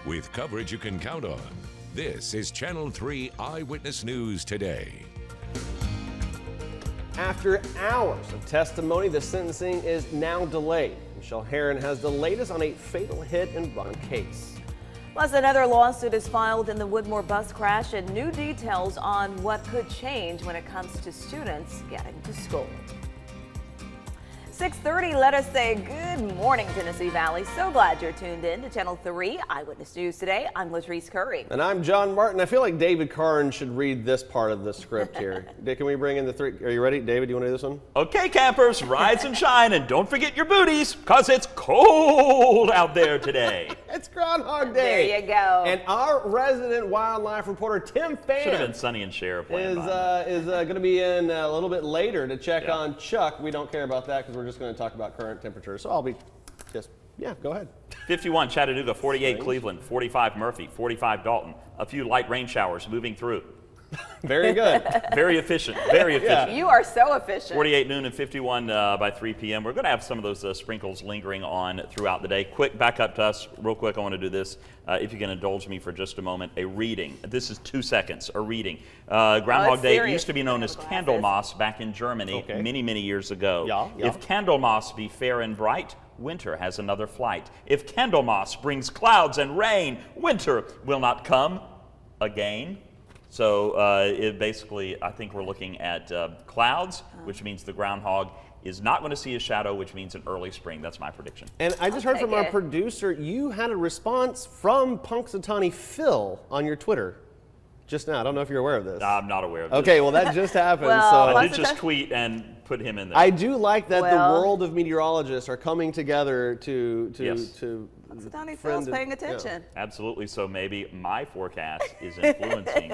with coverage you can count on. This is Channel 3 Eyewitness News Today. After hours of testimony, the sentencing is now delayed. Michelle Herron has the latest on a fatal hit and run case. Plus, another lawsuit is filed in the Woodmore bus crash and new details on what could change when it comes to students getting to school. 6:30, let us say good morning, Tennessee Valley. So glad you're tuned in to Channel 3 Eyewitness News Today. I'm Latrice Curry. And I'm John Martin. I feel like David Karn should read this part of the script here. Can we bring in the three? Are you ready? David, do you want to do this one? Okay, campers, rise and shine, and don't forget your booties, because it's cold out there today. It's Groundhog Day. There you go. And our resident wildlife reporter, Tim Pham, Should have been Sonny and Cher playing is going to be in a little bit later to check on Chuck. We don't care about that because we're just going to talk about current temperatures. So I'll be go ahead. 51 Chattanooga, 48 Cleveland, 45 Murphy, 45 Dalton. A few light rain showers moving through. Very good. Very efficient. Very efficient. You are so efficient. 48 noon and 51 by 3 p.m. We're going to have some of those sprinkles lingering on throughout the day. Quick, back up to us real quick. I want to do this. If you can indulge me for just a moment. A reading. This is 2 seconds. A reading. Groundhog Day used to be known as Candlemas back in Germany many, many years ago. Yeah. If Candlemas be fair and bright, winter has another flight. If Candlemas brings clouds and rain, winter will not come again. So basically, I think we're looking at clouds, which means the groundhog is not going to see a shadow, which means an early spring. That's my prediction. And I just heard from our producer, you had a response from Punxsutawney Phil on your Twitter just now. I don't know if you're aware of this. I'm not aware of this. Okay, well, that just happened. Well, I did just tweet and put him in there. I do like that the world of meteorologists are coming together to Punxsutawney Phil's paying attention. Yeah. Absolutely. So maybe my forecast is influencing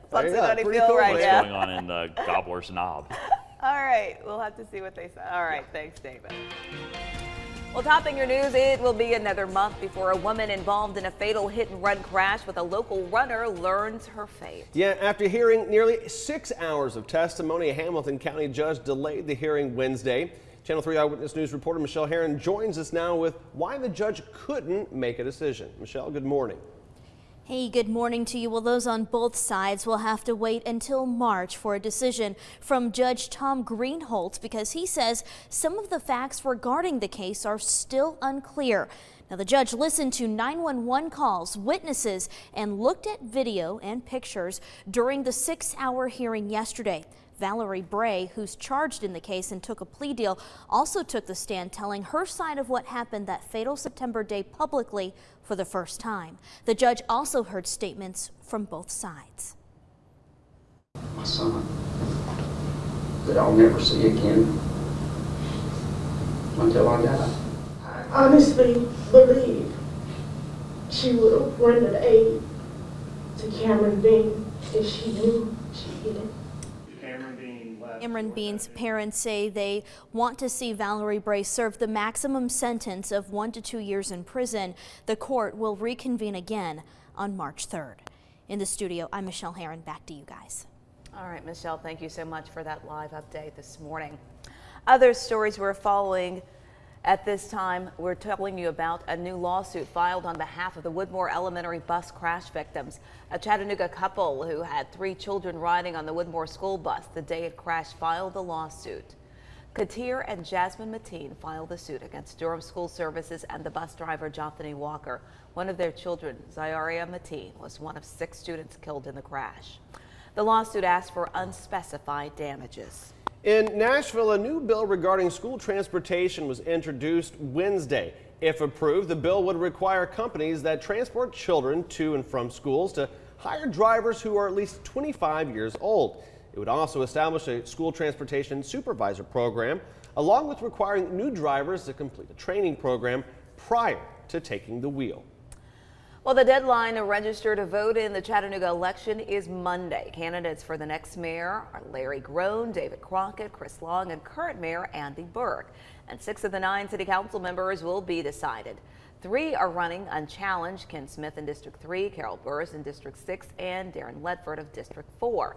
Punxsutawney Phil Phil right what's now. going on in the Gobbler's Knob. All right, we'll have to see what they say. All right, thanks, David. Well, topping your news, it will be another month before a woman involved in a fatal hit-and-run crash with a local runner learns her fate. Yeah, after hearing nearly 6 hours of testimony, a Hamilton County judge delayed the hearing Wednesday. Channel 3 Eyewitness News reporter Michelle Herron joins us now with why the judge couldn't make a decision. Michelle, good morning. Hey, good morning to you. Well, those on both sides will have to wait until March for a decision from Judge Tom Greenholtz because he says some of the facts regarding the case are still unclear. Now, the judge listened to 911 calls, witnesses, and looked at video and pictures during the 6-hour hearing yesterday. Valerie Bray, who's charged in the case and took a plea deal, also took the stand telling her side of what happened that fatal September day publicly for the first time. The judge also heard statements from both sides. My son, that I'll never see again until I die. I honestly believe she would have rendered aid to Cameron Bean if she knew she did it. Cameron Bean's parents say they want to see Valerie Bray serve the maximum sentence of 1 to 2 years in prison. The court will reconvene again on March 3rd. In the studio, I'm Michelle Herron. Back to you guys. All right, Michelle, thank you so much for that live update this morning. Other stories we're following at this time, we're telling you about a new lawsuit filed on behalf of the Woodmore Elementary bus crash victims. A Chattanooga couple who had 3 children riding on the Woodmore school bus the day it crashed filed the lawsuit. Katir and Jasmine Mateen filed the suit against Durham School Services and the bus driver, Jothany Walker. One of their children, Zayaria Mateen, was one of 6 students killed in the crash. The lawsuit asked for unspecified damages. In Nashville, a new bill regarding school transportation was introduced Wednesday. If approved, the bill would require companies that transport children to and from schools to hire drivers who are at least 25 years old. It would also establish a school transportation supervisor program, along with requiring new drivers to complete a training program prior to taking the wheel. Well, the deadline to register to vote in the Chattanooga election is Monday. Candidates for the next mayor are Larry Groen, David Crockett, Chris Long, and current mayor Andy Burke. And 6 of the 9 city council members will be decided. 3 are running unchallenged: Ken Smith in District 3, Carol Burris in District 6, and Darren Ledford of District 4.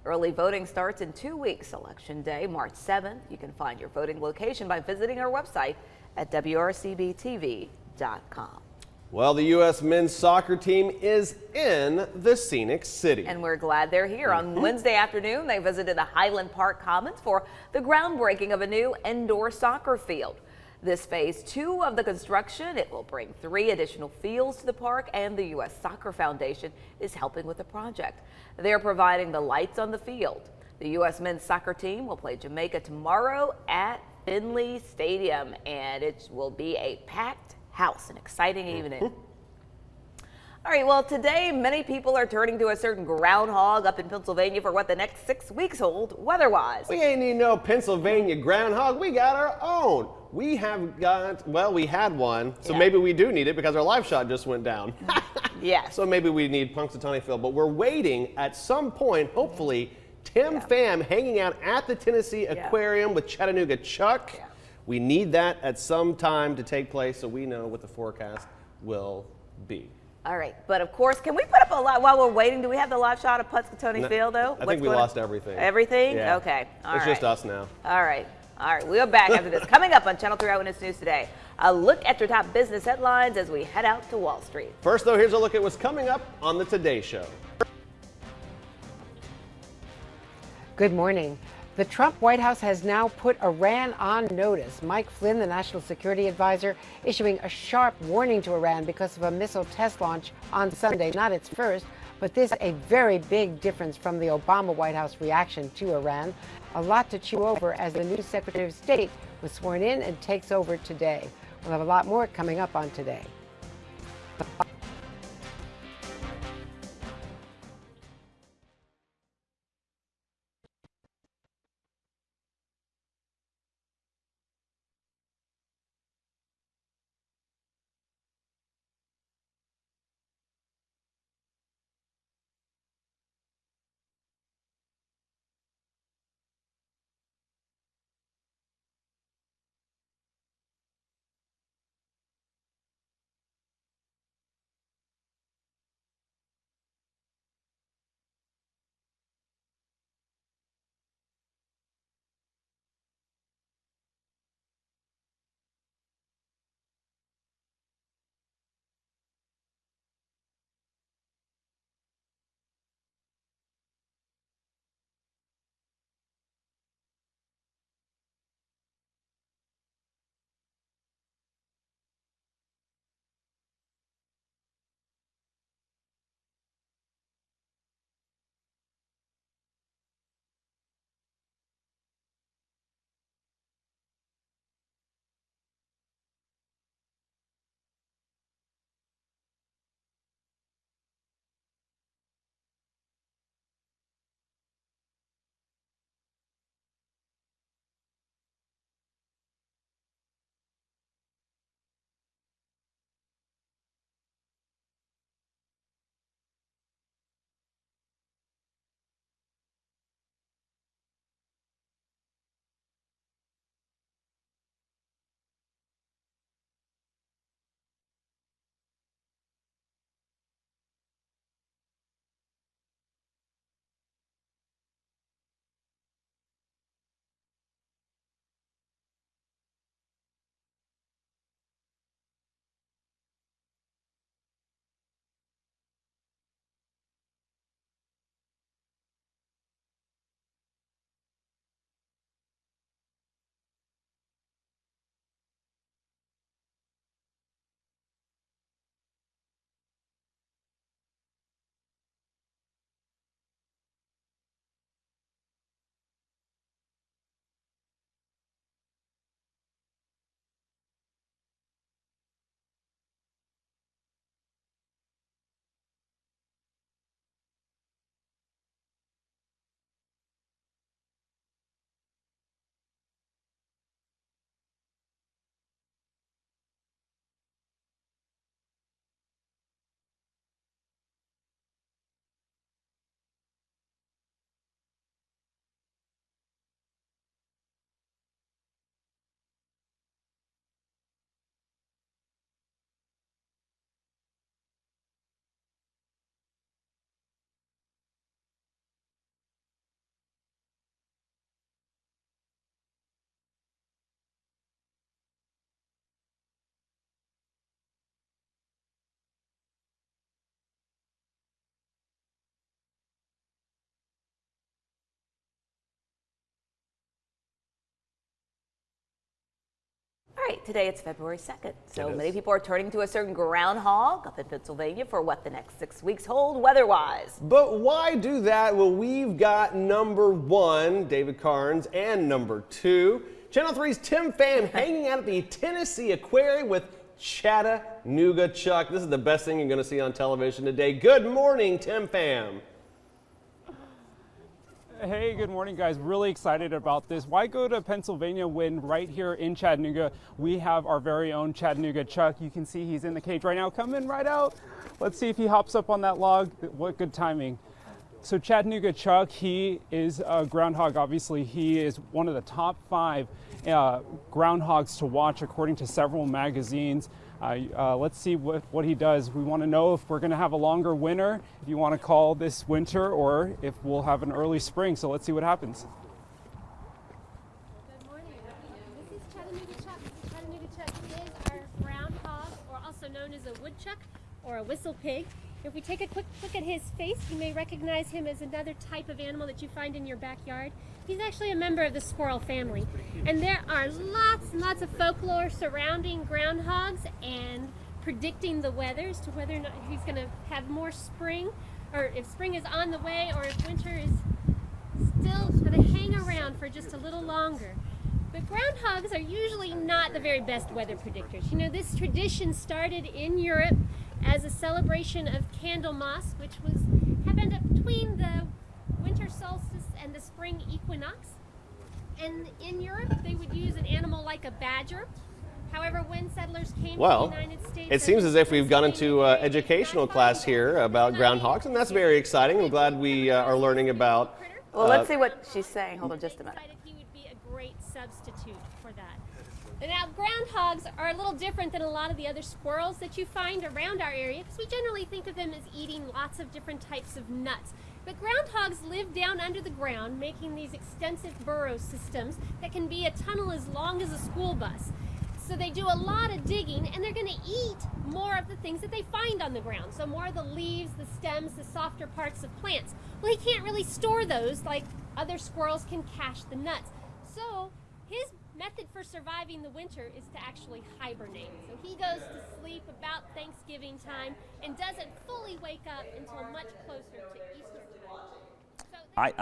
Early voting starts in 2 weeks. Election Day, March 7th. You can find your voting location by visiting our website at WRCBTV.com. Well, the U.S. men's soccer team is in the Scenic City. And we're glad they're here. On Wednesday afternoon, they visited the Highland Park Commons for the groundbreaking of a new indoor soccer field. This phase 2 of the construction, it will bring 3 additional fields to the park, and the U.S. Soccer Foundation is helping with the project. They're providing the lights on the field. The U.S. men's soccer team will play Jamaica tomorrow at Finley Stadium, and it will be a packed house, an exciting evening. All right, well, today many people are turning to a certain groundhog up in Pennsylvania for what the next 6 weeks hold weather-wise. We ain't need no Pennsylvania groundhog. We got our own. We have got, well, we had one, so maybe we do need it because our live shot just went down. Yes. So maybe we need Punxsutawney Phil, but we're waiting at some point, hopefully, Tim Pham hanging out at the Tennessee Aquarium with Chattanooga Chuck. We need that at some time to take place so we know what the forecast will be. All right, but of course, can we put up a lot while we're waiting? Do we have the live shot of Punxsutawney Phil, though? I think we lost everything. Everything? Yeah. Okay. All it's right. just us now. All right. All right. We'll be back after this. Coming up on Channel 3 Eyewitness News today, a look at your top business headlines as we head out to Wall Street. First, though, here's a look at what's coming up on the Today Show. Good morning. The Trump White House has now put Iran on notice. Mike Flynn, the national security advisor, issuing a sharp warning to Iran because of a missile test launch on Sunday. Not its first, but this a very big difference from the Obama White House reaction to Iran. A lot to chew over as the new Secretary of State was sworn in and takes over today. We'll have a lot more coming up on Today. date. Today it's February 2nd. So many people are turning to a certain groundhog up in Pennsylvania for what the next 6 weeks hold weather-wise. But why do that? Well, we've got number 1, David Carnes, and number 2, Channel 3's Tim Pham hanging out at the Tennessee Aquarium with Chattanooga Chuck. This is the best thing you're going to see on television today. Good morning, Tim Pham. Hey, good morning, guys. Really excited about this. Why go to Pennsylvania when right here in Chattanooga we have our very own Chattanooga Chuck? You can see he's in the cage right now, coming right out. Let's see if he hops up on that log. What good timing. So Chattanooga Chuck, he is a groundhog. Obviously, he is one of the top 5 groundhogs to watch according to several magazines. Let's see what he does. We want to know if we're going to have a longer winter, if you want to call this winter, or if we'll have an early spring. So let's see what happens. Good morning. This is Chattanooga Chuck. Chattanooga Chuck is our groundhog, or also known as a woodchuck or a whistle pig. If we take a quick look at his face, you may recognize him as another type of animal that you find in your backyard. He's actually a member of the squirrel family. And there are lots and lots of folklore surrounding groundhogs and predicting the weather as to whether or not he's going to have more spring, or if spring is on the way, or if winter is still going to hang around for just a little longer. But groundhogs are usually not the very best weather predictors. You know, this tradition started in Europe as a celebration of Candlemas, which happened between the winter solstice and the spring equinox. And in Europe, they would use an animal like a badger. However, when settlers came to the United States, it seems as if we've gone into educational class here about groundhogs, and that's very exciting. I'm glad we are learning about. Well, let's see what she's saying. Hold on just a minute. He would be a great substitute for that. And now, groundhogs are a little different than a lot of the other squirrels that you find around our area, because we generally think of them as eating lots of different types of nuts. But groundhogs live down under the ground, making these extensive burrow systems that can be a tunnel as long as a school bus. So they do a lot of digging, and they're going to eat more of the things that they find on the ground. So more of the leaves, the stems, the softer parts of plants. Well, he can't really store those like other squirrels can cache the nuts. So his method for surviving the winter is to actually hibernate. So he goes to sleep about Thanksgiving time and doesn't fully wake up until much closer to Easter time.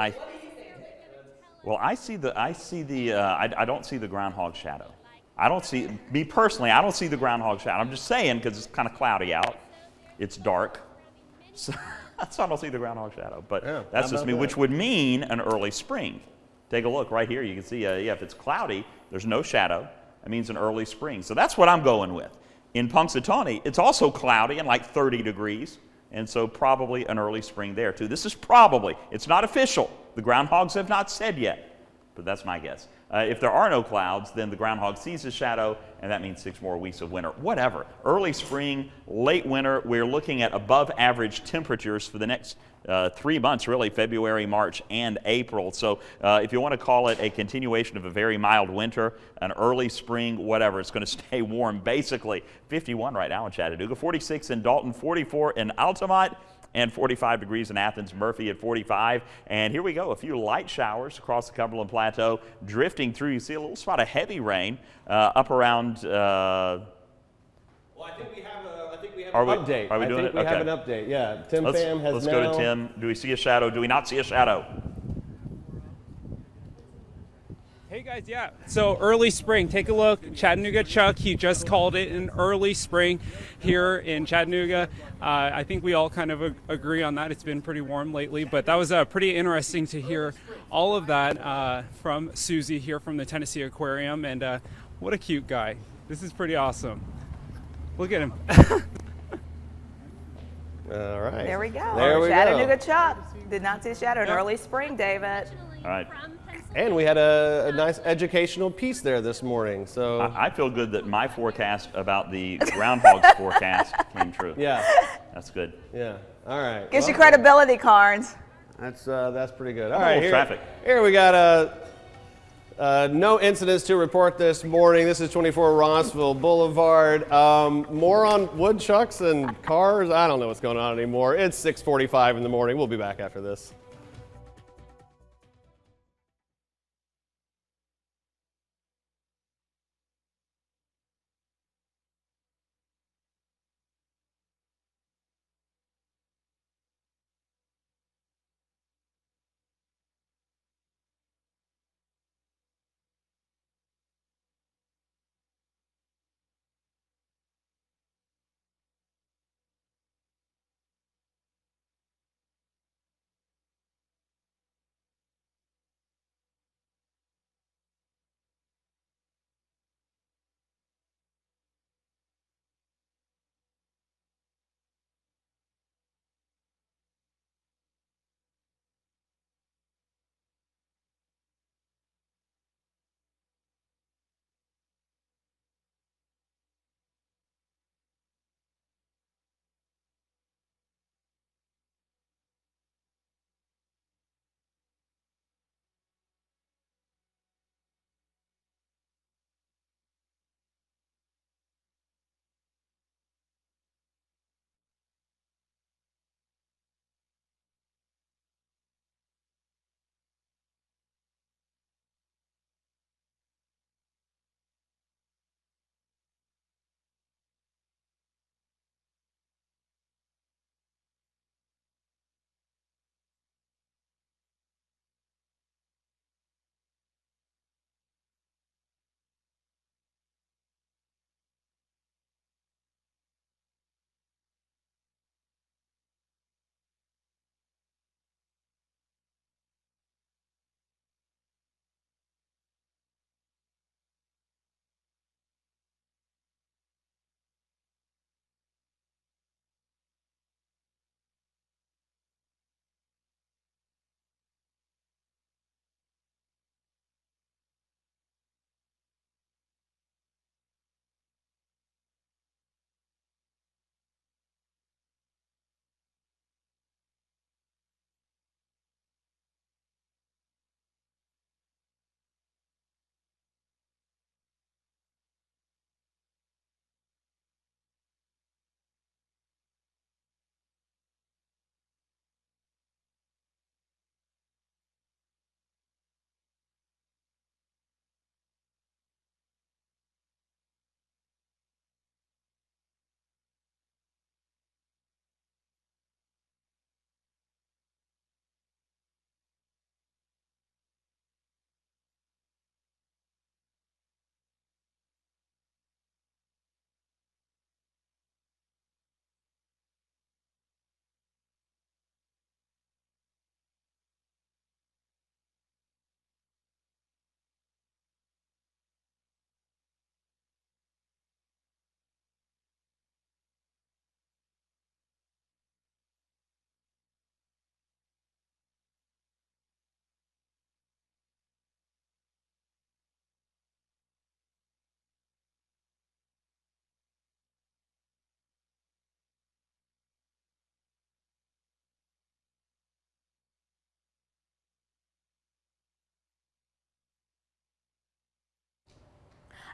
I don't see the groundhog shadow. I don't see, me personally, I don't see the groundhog shadow. I'm just saying because it's kind of cloudy out. It's dark. So I don't see the groundhog shadow. But that's just me, which would mean an early spring. Take a look right here. You can see, if it's cloudy, there's no shadow. That means an early spring. So that's what I'm going with. In Punxsutawney, it's also cloudy and like 30 degrees. And so probably an early spring there too. This is probably, it's not official. The groundhogs have not said yet, but that's my guess. If there are no clouds, then the groundhog sees his shadow, and that means 6 more weeks of winter. Whatever. Early spring, late winter, we're looking at above average temperatures for the next 3 months, really, February, March, and April. So if you want to call it a continuation of a very mild winter, an early spring, whatever, it's going to stay warm, basically. 51 right now in Chattanooga, 46 in Dalton, 44 in Altamont, and 45 degrees in Athens, Murphy at 45. And here we go, a few light showers across the Cumberland Plateau, drifting through. You see a little spot of heavy rain up around. Well, I think we have an update. Are we doing it? We have an update. Yeah, Tim Pham has Let's go to Tim. Do we see a shadow? Do we not see a shadow? Hey guys, yeah. So early spring, take a look. Chattanooga Chuck, he just called it an early spring here in Chattanooga. I think we all kind of agree on that. It's been pretty warm lately, but that was pretty interesting to hear all of that from Susie here from the Tennessee Aquarium. And what a cute guy. This is pretty awesome. Look at him. All right. There we go. There we Chattanooga go. Chuck. Did not see a shadow in early spring, David. All right. And we had a nice educational piece there this morning. So I feel good that my forecast about the groundhog's forecast came true. Yeah. That's good. Yeah. All right. Gives you credibility, Carnes. That's pretty good. All Oh, right. traffic. Here we got no incidents to report this morning. This is 24 Rossville Boulevard. More on woodchucks and cars. I don't know what's going on anymore. It's 6:45 in the morning. We'll be back after this.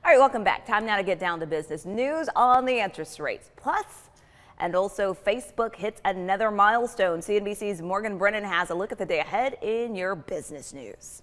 All right, welcome back. Time now to get down to business. News on the interest rates. Plus, and also Facebook hits another milestone. CNBC's Morgan Brennan has a look at the day ahead in your business news.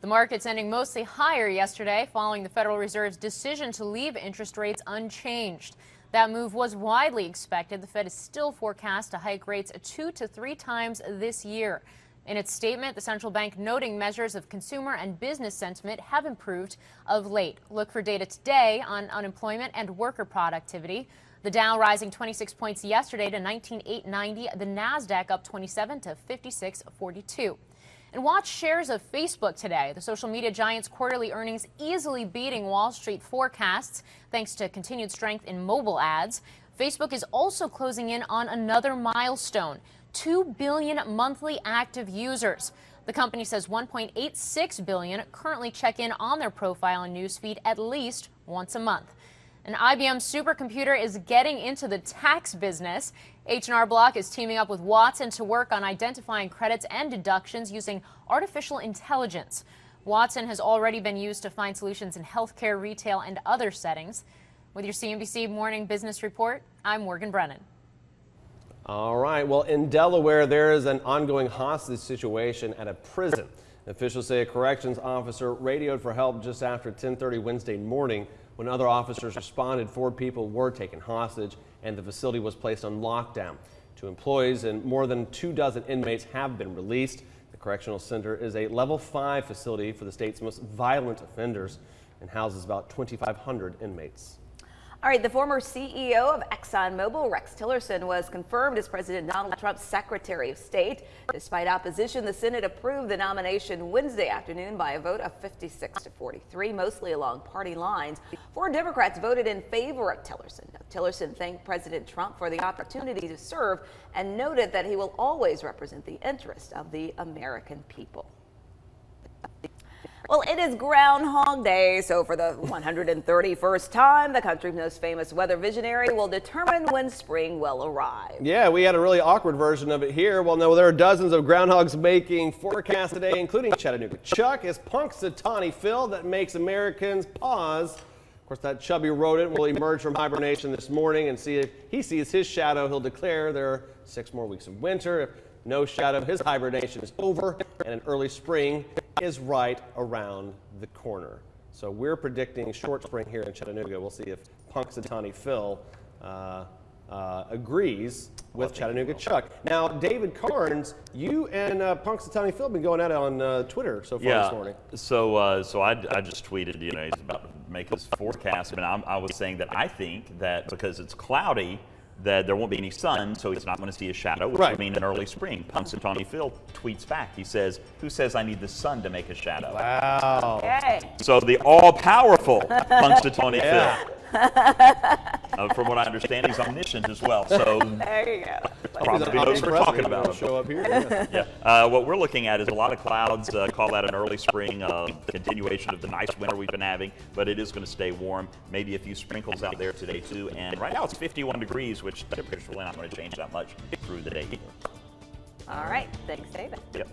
The market's ending mostly higher yesterday following the Federal Reserve's decision to leave interest rates unchanged. That move was widely expected. The Fed is still forecast to hike rates 2 to 3 times this year. In its statement, the central bank noting measures of consumer and business sentiment have improved of late. Look for data today on unemployment and worker productivity. The Dow rising 26 points yesterday to 19,890. The Nasdaq up 27 to 5642. And watch shares of Facebook today. The social media giant's quarterly earnings easily beating Wall Street forecasts thanks to continued strength in mobile ads. Facebook is also closing in on another milestone, 2 billion monthly active users. The company says 1.86 billion currently check in on their profile and newsfeed at least once a month. An IBM supercomputer is getting into the tax business. H&R Block is teaming up with Watson to work on identifying credits and deductions using artificial intelligence. Watson has already been used to find solutions in healthcare, retail, and other settings. With your CNBC Morning Business Report, I'm Morgan Brennan. All right. Well, in Delaware, there is an ongoing hostage situation at a prison. Officials say a corrections officer radioed for help just after 10:30 Wednesday morning. When other officers responded, 4 people were taken hostage and the facility was placed on lockdown. 2 employees and more than 24 inmates have been released. The correctional center is a level 5 facility for the state's most violent offenders and houses about 2,500 inmates. All right, the former CEO of ExxonMobil, Rex Tillerson, was confirmed as President Donald Trump's Secretary of State. Despite opposition, the Senate approved the nomination Wednesday afternoon by a vote of 56 to 43, mostly along party lines. 4 Democrats voted in favor of Tillerson. Tillerson thanked President Trump for the opportunity to serve and noted that he will always represent the interests of the American people. Well, it is Groundhog Day, so for the 131st time, the country's most famous weather visionary will determine when spring will arrive. Yeah, we had a really awkward version of it here. Well, no, there are dozens of groundhogs making forecasts today, including Chattanooga Chuck, is Punxsutawney Phil that makes Americans pause. Of course, that chubby rodent will emerge from hibernation this morning and see if he sees his shadow. He'll declare there are 6 more weeks of winter. If no shadow, his hibernation is over and an early spring is right around the corner. So we're predicting short spring here in Chattanooga. We'll see if Punxsutawney Phil agrees with Chattanooga Chuck. Now, David Carnes, you and Punxsutawney Phil have been going at it on Twitter so far this morning. So I just tweeted, he's about to make his forecast, and I was saying that I think that because it's cloudy, that there won't be any sun, so he's not going to see a shadow, which would mean an early spring. Punxsutawney Phil tweets back. He says, "Who says I need the sun to make a shadow?" Wow. Okay. So the all-powerful Punxsutawney Phil. From what I understand, he's omniscient as well. So there you go. Probably knows we're talking about him. Show up here. Yeah. What we're looking at is a lot of clouds. Call that an early spring, continuation of the nice winter we've been having, but it is going to stay warm. Maybe a few sprinkles out there today too. And right now it's 51 degrees, which temperature's really not going to change that much through the day. All right. Thanks, David. Yep.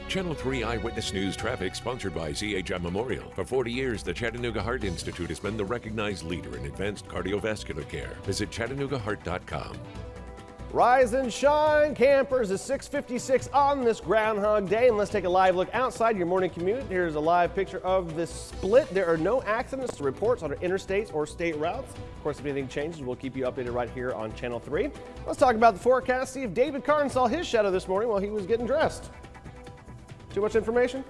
Channel 3 Eyewitness News traffic sponsored by CHM Memorial. For 40 years, the Chattanooga Heart Institute has been the recognized leader in advanced cardiovascular care. Visit ChattanoogaHeart.com. Rise and shine, campers. It's 6:56 on this Groundhog Day, and let's take a live look outside your morning commute. Here's a live picture of this split. There are no accidents to reports on our interstates or state routes. Of course, if anything changes, we'll keep you updated right here on Channel 3. Let's talk about the forecast. See if David Carn saw his shadow this morning while he was getting dressed. Too much information?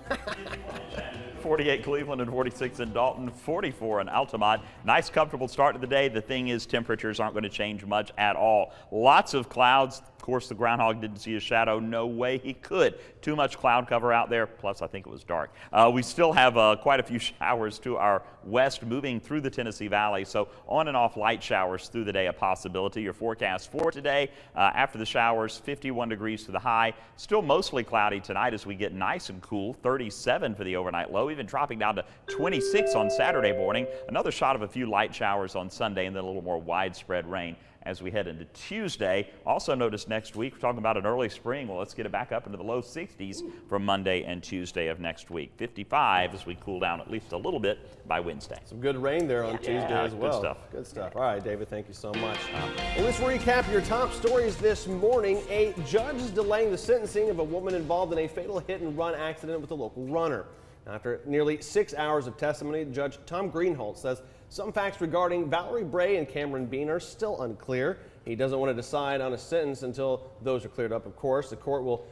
48 Cleveland and 46 in Dalton, 44 in Altamont. Nice, comfortable start to the day. The thing is, temperatures aren't going to change much at all. Lots of clouds. Of course, the groundhog didn't see a shadow. No way he could. Too much cloud cover out there. Plus, I think it was dark. We still have quite a few showers to our west moving through the Tennessee Valley. So on and off light showers through the day, a possibility. Your forecast for today, after the showers, 51 degrees to the high. Still mostly cloudy tonight as we get nice and cool. 37 for the overnight low, even dropping down to 26 on Saturday morning. Another shot of a few light showers on Sunday, and then a little more widespread rain as we head into Tuesday. Also notice next week, we're talking about an early spring. Well, let's get it back up into the low 60s from Monday and Tuesday of next week. 55 as we cool down at least a little bit by Wednesday. Some good rain there on Tuesday as well. Good stuff. Good stuff. All right, David, thank you so much. Well, let's recap your top stories this morning. A judge is delaying the sentencing of a woman involved in a fatal hit-and-run accident with a local runner. After nearly 6 hours of testimony, Judge Tom Greenholt says some facts regarding Valerie Bray and Cameron Bean are still unclear. He doesn't want to decide on a sentence until those are cleared up, of course. The court will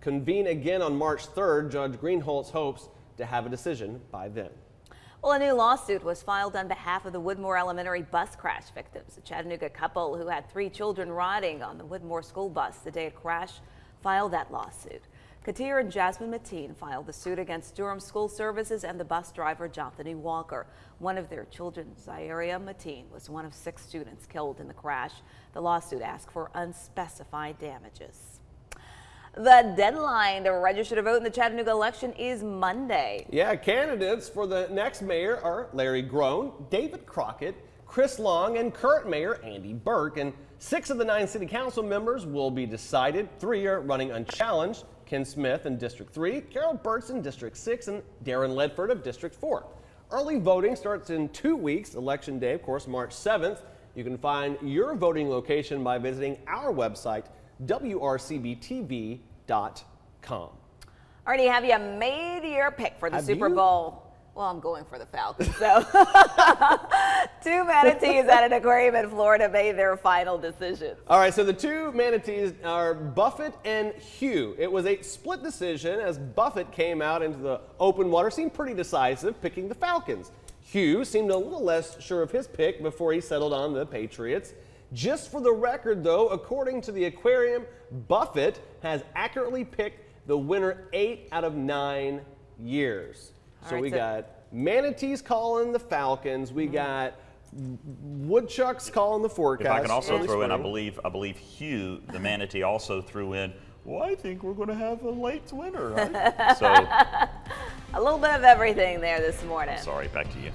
convene again on March 3rd. Judge Greenholt hopes to have a decision by then. Well, a new lawsuit was filed on behalf of the Woodmore Elementary bus crash victims. A Chattanooga couple who had 3 children riding on the Woodmore school bus the day it crashed filed that lawsuit. Katir and Jasmine Mateen filed the suit against Durham School Services and the bus driver, Jonathan Walker. One of their children, Zaire Mateen, was one of 6 students killed in the crash. The lawsuit asked for unspecified damages. The deadline to register to vote in the Chattanooga election is Monday. Yeah, candidates for the next mayor are Larry Groen, David Crockett, Chris Long, and current mayor Andy Burke. And 6 of the 9 city council members will be decided. 3 are running unchallenged. Ken Smith in District 3, Carol Burtz in District 6, and Darren Ledford of District 4. Early voting starts in 2 weeks. Election Day, of course, March 7th. You can find your voting location by visiting our website, wrcbtv.com. Already have you made your pick for the Super Bowl? Well, I'm going for the Falcons, so 2 manatees at an aquarium in Florida made their final decision. All right, so the 2 manatees are Buffett and Hugh. It was a split decision as Buffett came out into the open water, seemed pretty decisive, picking the Falcons. Hugh seemed a little less sure of his pick before he settled on the Patriots. Just for the record, though, according to the aquarium, Buffett has accurately picked the winner 8 out of 9 years. So we got manatees calling the Falcons. We got woodchucks calling the forecast. If I can also throw in, I believe Hugh, the manatee, also threw in, well, I think we're going to have a late winner, right? So a little bit of everything there this morning. Sorry, back to you.